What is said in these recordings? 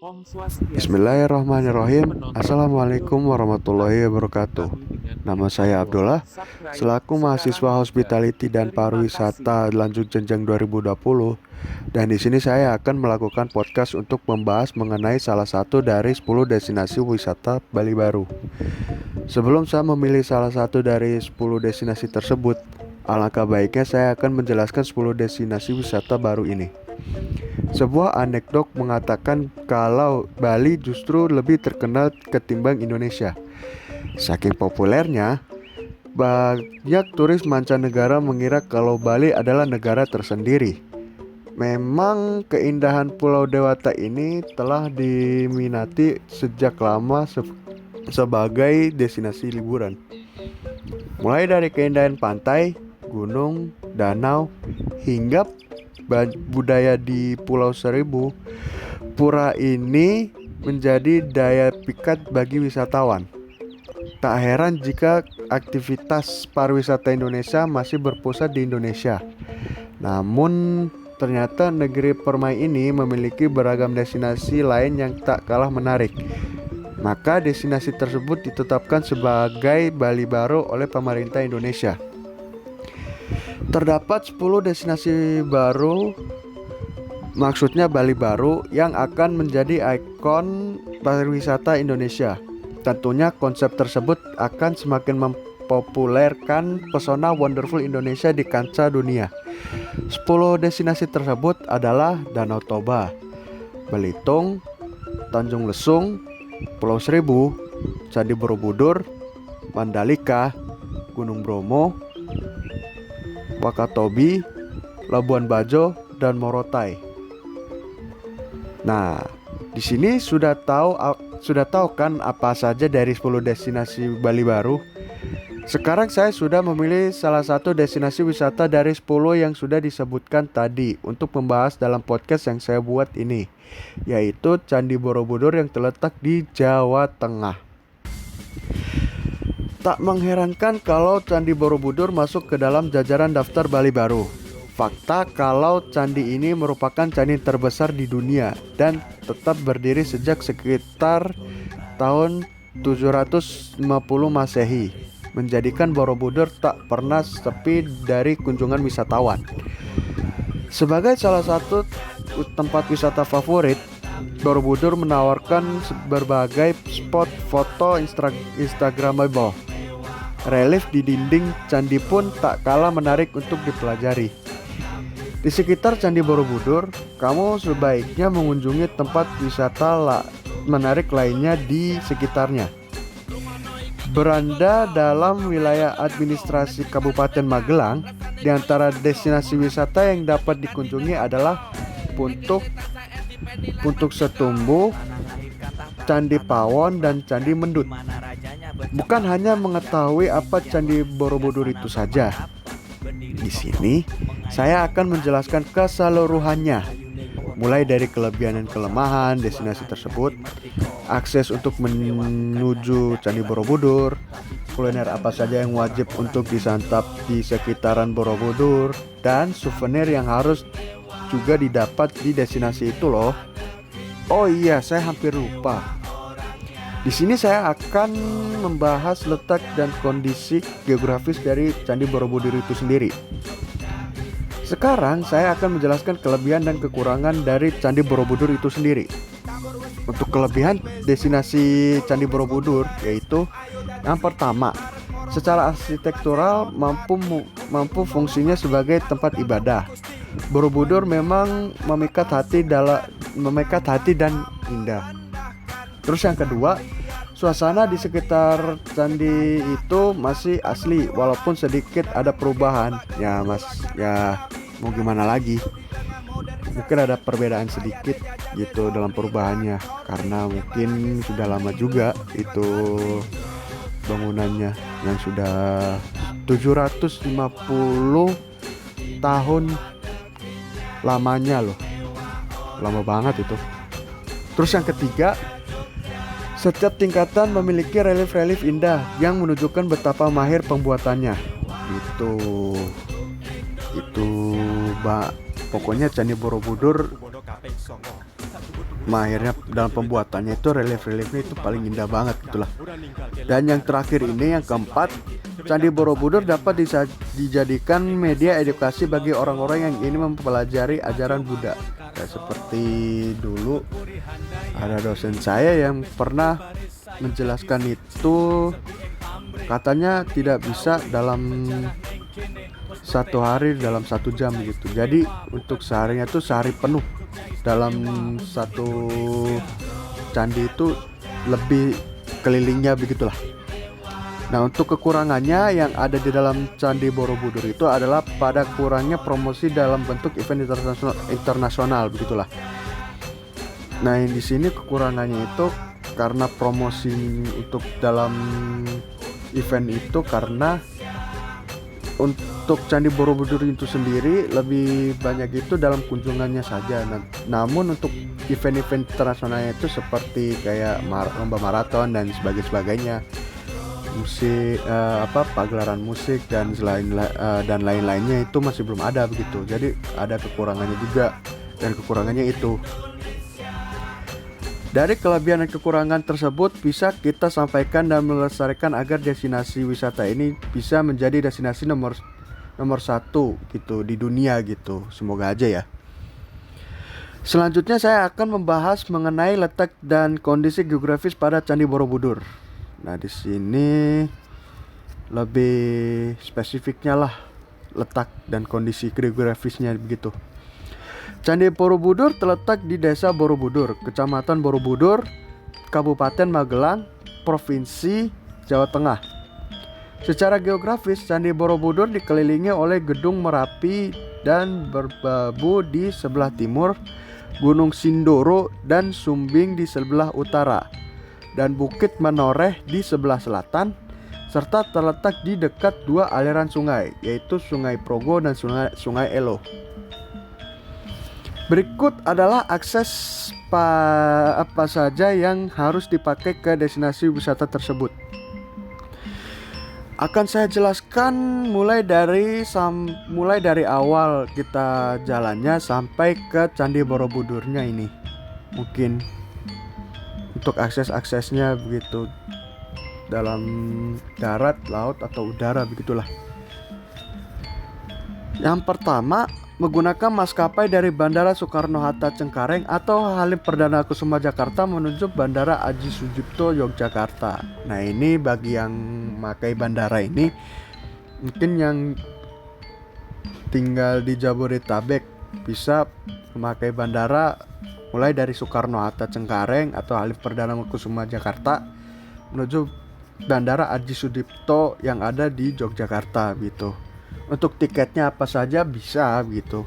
Om Swastiastu. Bismillahirrahmanirrahim. Penonton Assalamualaikum warahmatullahi wabarakatuh. Nama saya Abdullah, selaku mahasiswa Hospitality dan Pariwisata lanjut jenjang 2020. Dan di sini saya akan melakukan podcast untuk membahas mengenai salah satu dari 10 destinasi wisata Bali baru. Sebelum saya memilih salah satu dari 10 destinasi tersebut, alangkah baiknya saya akan menjelaskan 10 destinasi wisata baru ini. Sebuah anekdot mengatakan kalau Bali justru lebih terkenal ketimbang Indonesia. Saking populernya, banyak turis mancanegara mengira kalau Bali adalah negara tersendiri. Memang keindahan Pulau Dewata ini telah diminati sejak lama sebagai destinasi liburan. Mulai dari keindahan pantai, gunung, danau, hingga budaya di Pulau Seribu, pura ini menjadi daya pikat bagi wisatawan. Tak heran jika aktivitas pariwisata Indonesia masih berpusat di Indonesia. Namun ternyata negeri permai ini memiliki beragam destinasi lain yang tak kalah menarik. Maka destinasi tersebut ditetapkan sebagai Bali Baru oleh pemerintah Indonesia. Terdapat 10 destinasi baru, maksudnya Bali Baru, yang akan menjadi ikon pariwisata Indonesia. Tentunya konsep tersebut akan semakin mempopulerkan pesona wonderful Indonesia di kancah dunia. 10 destinasi tersebut adalah Danau Toba, Belitung, Tanjung Lesung, Pulau Seribu, Candi Borobudur, Mandalika, Gunung Bromo, Wakatobi, Labuan Bajo, dan Morotai. Nah, di sini sudah tahu kan apa saja dari 10 destinasi Bali baru? Sekarang saya sudah memilih salah satu destinasi wisata dari 10 yang sudah disebutkan tadi untuk membahas dalam podcast yang saya buat ini, yaitu Candi Borobudur yang terletak di Jawa Tengah. Tak mengherankan kalau Candi Borobudur masuk ke dalam jajaran daftar Bali Baru. Fakta kalau candi ini merupakan candi terbesar di dunia dan tetap berdiri sejak sekitar tahun 750 Masehi, menjadikan Borobudur tak pernah sepi dari kunjungan wisatawan. Sebagai salah satu tempat wisata favorit, Borobudur menawarkan berbagai spot foto Instagramable. Relief di dinding candi pun tak kalah menarik untuk dipelajari. Di sekitar Candi Borobudur, kamu sebaiknya mengunjungi tempat wisata menarik lainnya di sekitarnya. Berada dalam wilayah administrasi Kabupaten Magelang, di antara destinasi wisata yang dapat dikunjungi adalah Puntuk Setumbu, Candi Pawon, dan Candi Mendut. Bukan hanya mengetahui apa Candi Borobudur itu saja. Di sini saya akan menjelaskan keseluruhannya, mulai dari kelebihan dan kelemahan destinasi tersebut, akses untuk menuju Candi Borobudur, kuliner apa saja yang wajib untuk disantap di sekitaran Borobudur, dan souvenir yang harus juga didapat di destinasi itu loh. Oh iya, saya hampir lupa. Di sini saya akan membahas letak dan kondisi geografis dari Candi Borobudur itu sendiri. Sekarang saya akan menjelaskan kelebihan dan kekurangan dari Candi Borobudur itu sendiri. Untuk kelebihan destinasi Candi Borobudur yaitu yang pertama, secara arsitektural mampu fungsinya sebagai tempat ibadah. Borobudur memang memikat hati dan indah. Terus yang kedua, suasana di sekitar candi itu masih asli walaupun sedikit ada perubahan. Ya mas, ya mau gimana lagi? Mungkin ada perbedaan sedikit gitu dalam perubahannya karena mungkin sudah lama juga itu bangunannya yang sudah 750 tahun lamanya loh. Lama banget itu. Terus yang ketiga, setiap tingkatan memiliki relief-relief indah yang menunjukkan betapa mahir pembuatannya. Itu pokoknya Candi Borobudur Akhirnya dalam pembuatannya itu relief-reliefnya itu paling indah banget gitulah. Dan yang terakhir ini, yang keempat, Candi Borobudur dapat dijadikan media edukasi bagi orang-orang yang ingin mempelajari ajaran Buddha. Ya, seperti dulu ada dosen saya yang pernah menjelaskan itu, katanya tidak bisa dalam satu hari, dalam 1 jam gitu. Jadi untuk seharinya tuh sehari penuh dalam satu candi itu, lebih kelilingnya begitulah. Nah, untuk kekurangannya yang ada di dalam Candi Borobudur itu adalah pada kurangnya promosi dalam bentuk event internasional begitulah. Nah, yang di sini kekurangannya itu karena promosi untuk dalam event itu, karena untuk Candi Borobudur itu sendiri lebih banyak itu dalam kunjungannya saja. Namun untuk event-event internasionalnya itu seperti kayak lomba maraton dan sebagainya, musik, pagelaran musik dan lain-lainnya itu masih belum ada begitu. Jadi ada kekurangannya juga, dan kekurangannya itu. Dari kelebihan dan kekurangan tersebut bisa kita sampaikan dan melestarikan agar destinasi wisata ini bisa menjadi destinasi nomor 1 gitu di dunia gitu. Semoga aja ya. Selanjutnya saya akan membahas mengenai letak dan kondisi geografis pada Candi Borobudur. Nah, di sini lebih spesifiknya lah letak dan kondisi geografisnya begitu. Candi Borobudur terletak di Desa Borobudur, Kecamatan Borobudur, Kabupaten Magelang, Provinsi Jawa Tengah. Secara geografis, Candi Borobudur dikelilingi oleh Gedung Merapi dan Merbabu di sebelah timur, Gunung Sindoro dan Sumbing di sebelah utara, dan Bukit Menoreh di sebelah selatan, serta terletak di dekat 2 aliran sungai, yaitu Sungai Progo dan Sungai Elo. Berikut adalah akses apa saja yang harus dipakai ke destinasi wisata tersebut. Akan saya jelaskan mulai dari awal kita jalannya sampai ke Candi Borobudurnya ini. Mungkin untuk aksesnya begitu, dalam darat, laut, atau udara begitulah. Yang pertama, menggunakan maskapai dari Bandara Soekarno-Hatta Cengkareng atau Halim Perdana Kusuma Jakarta menuju Bandara Aji Sucipto Yogyakarta. Nah, ini bagi yang memakai bandara ini, mungkin yang tinggal di Jabodetabek bisa memakai bandara mulai dari Soekarno-Hatta Cengkareng atau Halim Perdana Kusuma Jakarta menuju Bandara Aji Sucipto yang ada di Yogyakarta gitu. Untuk tiketnya apa saja bisa gitu.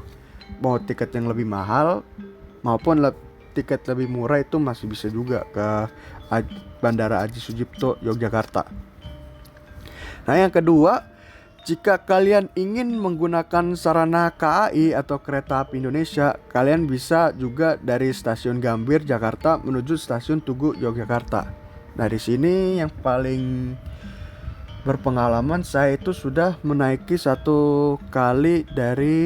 Mau tiket yang lebih mahal maupun tiket lebih murah itu masih bisa juga ke Bandara Aji Sucipto Yogyakarta. Nah, yang kedua, jika kalian ingin menggunakan sarana KAI atau Kereta Api Indonesia, kalian bisa juga dari Stasiun Gambir Jakarta menuju Stasiun Tugu Yogyakarta. Nah, di sini yang paling berpengalaman, saya itu sudah menaiki 1 kali dari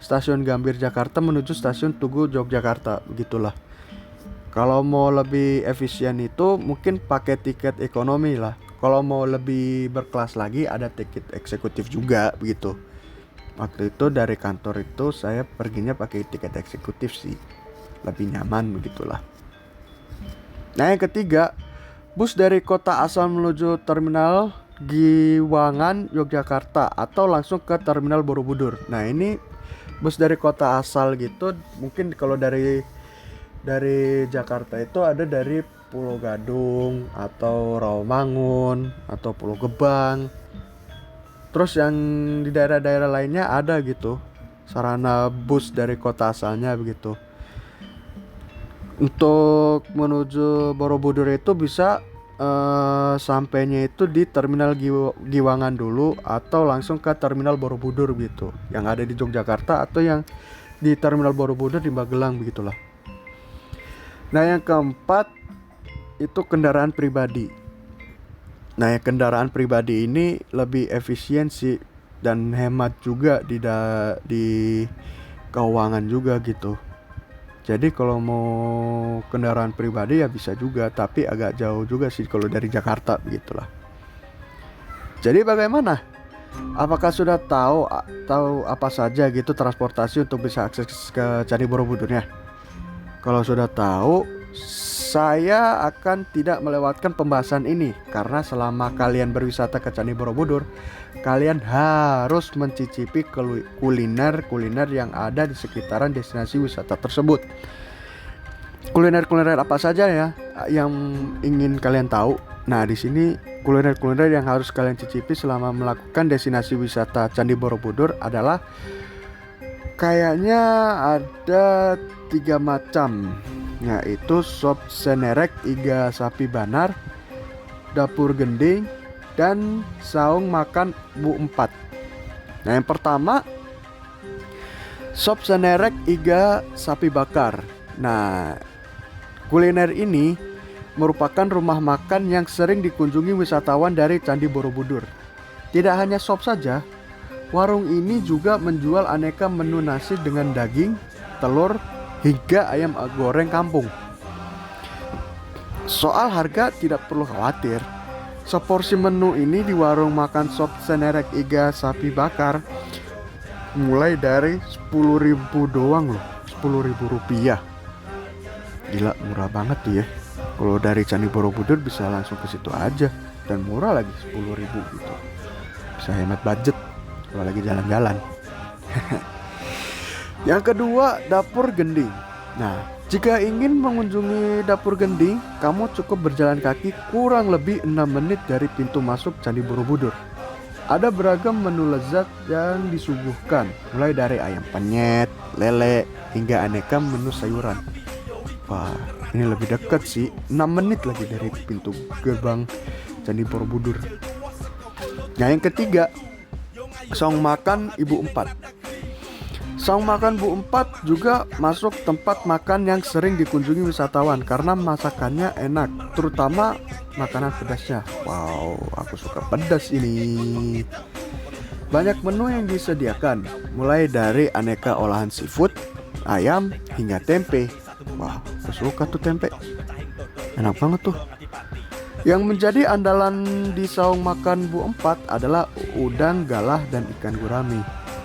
Stasiun Gambir Jakarta menuju Stasiun Tugu Yogyakarta, begitulah. Kalau mau lebih efisien itu mungkin pakai tiket ekonomi lah. Kalau mau lebih berkelas lagi ada tiket eksekutif juga begitu. Waktu itu dari kantor itu saya perginya pakai tiket eksekutif sih, lebih nyaman begitulah. Nah, yang ketiga, bus dari kota asal menuju terminal Giwangan Yogyakarta atau langsung ke terminal Borobudur. Nah, ini bus dari kota asal gitu. Mungkin kalau dari Jakarta itu ada dari Pulau Gadung atau Rawamangun atau Pulau Gebang. Terus yang di daerah-daerah lainnya ada gitu sarana bus dari kota asalnya begitu. Untuk menuju Borobudur itu bisa sampainya itu di terminal Giwangan dulu atau langsung ke terminal Borobudur gitu, yang ada di Yogyakarta, atau yang di terminal Borobudur di Magelang begitulah. Nah, yang keempat itu kendaraan pribadi. Nah, yang kendaraan pribadi ini lebih efisiensi dan hemat juga di keuangan juga gitu. Jadi kalau mau kendaraan pribadi ya bisa juga, tapi agak jauh juga sih kalau dari Jakarta begitulah. Jadi bagaimana? Apakah sudah tahu apa saja gitu transportasi untuk bisa akses ke Candi Borobudurnya? Kalau sudah tahu, saya akan tidak melewatkan pembahasan ini karena selama kalian berwisata ke Candi Borobudur, kalian harus mencicipi kuliner yang ada di sekitaran destinasi wisata tersebut. Kuliner-kuliner apa saja ya yang ingin kalian tahu? Nah, di sini kuliner-kuliner yang harus kalian cicipi selama melakukan destinasi wisata Candi Borobudur adalah kayaknya ada 3 macam, yaitu sop senerek iga sapi banar, dapur gending, dan saung makan Bu Empat. Nah, yang pertama sop senerek iga sapi bakar. Nah, kuliner ini merupakan rumah makan yang sering dikunjungi wisatawan dari Candi Borobudur. Tidak hanya sop saja, warung ini juga menjual aneka menu nasi dengan daging, telur, hingga ayam goreng kampung. Soal harga tidak perlu khawatir. Seporsi menu ini di warung makan sop senerek iga sapi bakar mulai dari 10.000 doang loh, 10.000 rupiah. Gila, murah banget tuh ya. Kalau dari Candi Borobudur bisa langsung ke situ aja, dan murah lagi 10.000 gitu. Bisa hemat budget kalau lagi jalan-jalan. Yang kedua, dapur gending. Nah, jika ingin mengunjungi dapur gending, kamu cukup berjalan kaki kurang lebih 6 menit dari pintu masuk Candi Borobudur. Ada beragam menu lezat yang disuguhkan, mulai dari ayam penyet, lele, hingga aneka menu sayuran. Wah, ini lebih dekat sih, 6 menit lagi dari pintu gerbang Candi Borobudur. Nah, yang ketiga, saung makan Ibu Empat. Saung makan Bu Empat juga masuk tempat makan yang sering dikunjungi wisatawan karena masakannya enak, terutama makanan pedasnya. Wow, aku suka pedas ini. Banyak menu yang disediakan, mulai dari aneka olahan seafood, ayam, hingga tempe. Wah, aku suka tuh tempe, enak banget tuh. Yang menjadi andalan di saung makan Bu Empat adalah udang, galah, dan ikan gurami.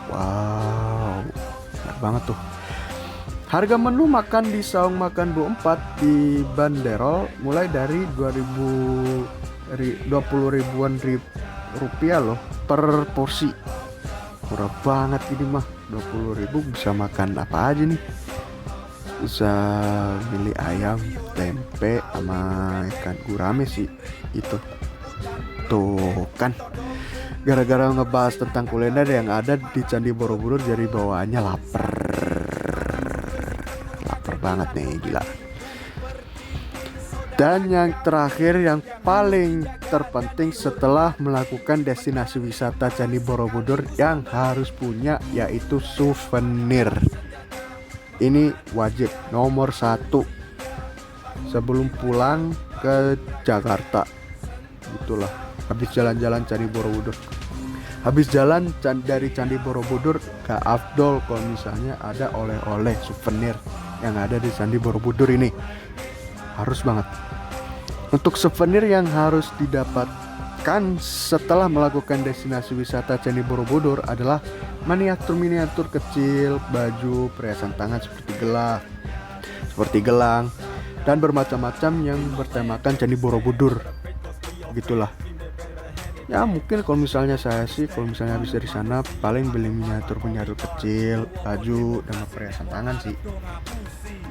Wow, enak banget tuh. Harga menu makan di saung makan Bu Empat dibanderol mulai dari 20 ribuan rupiah loh per porsi. Murah banget ini mah, 20.000 bisa makan apa aja nih. Bisa milih ayam, tempe, sama ikan gurame sih itu. Tuh kan, gara-gara ngebahas tentang kuliner yang ada di Candi Borobudur, jadi bawaannya lapar banget nih, gila. Dan yang terakhir, yang paling terpenting setelah melakukan destinasi wisata Candi Borobudur yang harus punya, yaitu souvenir. Ini wajib, nomor 1 sebelum pulang ke Jakarta. Itulah, habis jalan-jalan Candi Borobudur. Habis jalan dari Candi Borobudur, gak afdol kalau misalnya ada oleh-oleh souvenir yang ada di Candi Borobudur ini. Harus banget. Untuk souvenir yang harus didapatkan setelah melakukan destinasi wisata Candi Borobudur adalah miniatur kecil, baju, perhiasan tangan seperti gelang, dan bermacam-macam yang bertemakan Candi Borobudur. Begitulah. Ya mungkin kalau misalnya saya sih, kalau misalnya habis dari sana paling beli miniatur kecil, baju, dan perhiasan tangan sih.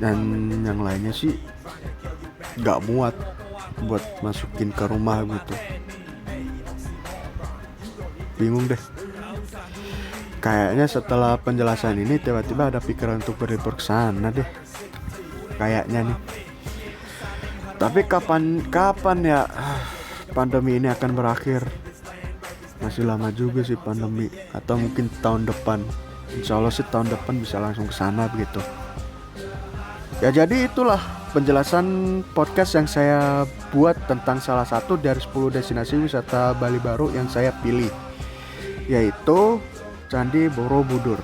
Dan yang lainnya sih gak muat buat masukin ke rumah gitu. Bingung deh. Kayaknya setelah penjelasan ini tiba-tiba ada pikiran untuk berlibur ke sana deh. Kayaknya nih. Tapi kapan ya pandemi ini akan berakhir? Masih lama juga sih pandemi, atau mungkin tahun depan. Insya Allah sih tahun depan bisa langsung ke sana begitu. Ya jadi itulah penjelasan podcast yang saya buat tentang salah satu dari 10 destinasi wisata Bali baru yang saya pilih, yaitu Candi Borobudur.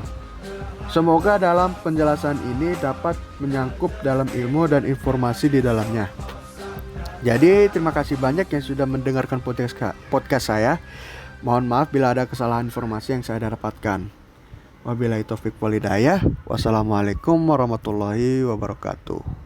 Semoga dalam penjelasan ini dapat menyangkup dalam ilmu dan informasi di dalamnya. Jadi terima kasih banyak yang sudah mendengarkan podcast saya. Mohon maaf bila ada kesalahan informasi yang saya dapatkan. Wabillahi taufik walhidayah. Wassalamualaikum warahmatullahi wabarakatuh.